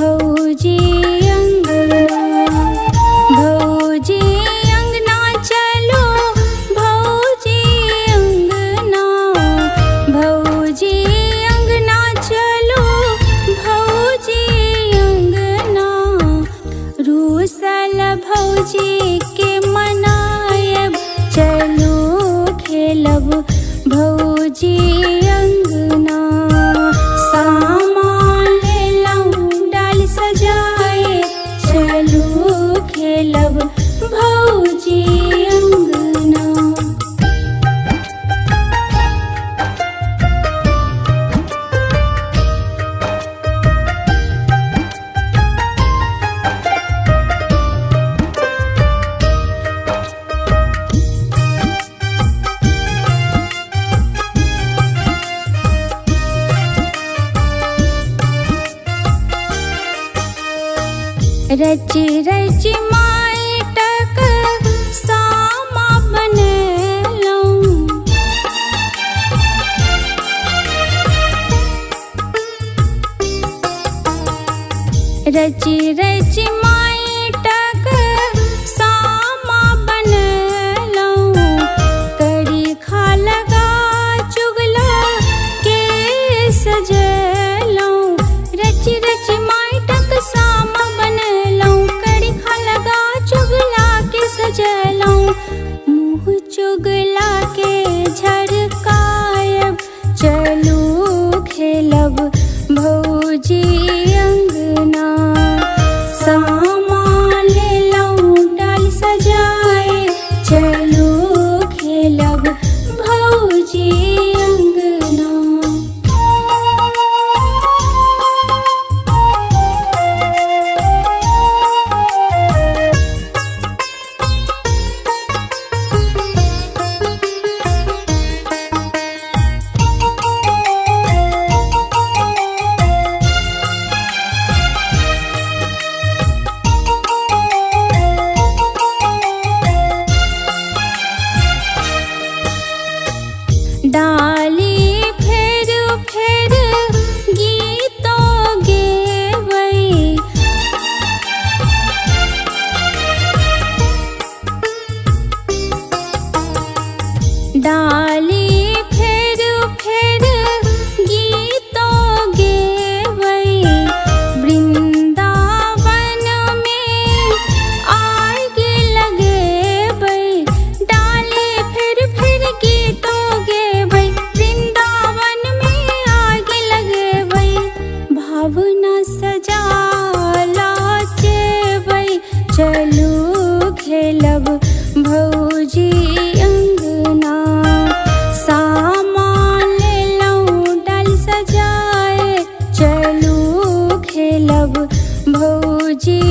भौजी अंगना, भौजी अंगना चलो, भौजी अंगना, भौजी अंगना चलो, भौजी अंगना। रूसल भौजी के मनायब, चलो खेलब भौजी अंगना। सामान ले लाऊं डाल सजाए, चलो खेलब भौजी अंगना। रच रच माटक सामा बनेलौं, रच रच माटक सामा बनेलौं। कड़ी खा लगा चुगला के सजेलौं, रच रच माटक सामा बनलौं। कड़ी खा लगा चुगला के सजेलौं, मुँह चुगला के झड़कायब, चलो खेलब भौजी अंगना। सामान ले लाऊं डाल सजाए, चलो खेलब भौजी अंगना। डाली फेर फेर गीतो गेबै, डाली फेर फेर गीतो गेबै। वृंदावन में आग लगेबै, डाली फेर फेर गीतो गेबै। वृंदावन में आग लगेबै, भावना सजा लाचेबै, चलो खेलब भौजी अंगना। सामान ले लाऊं डाल सजाए, चलो खेलब भौजी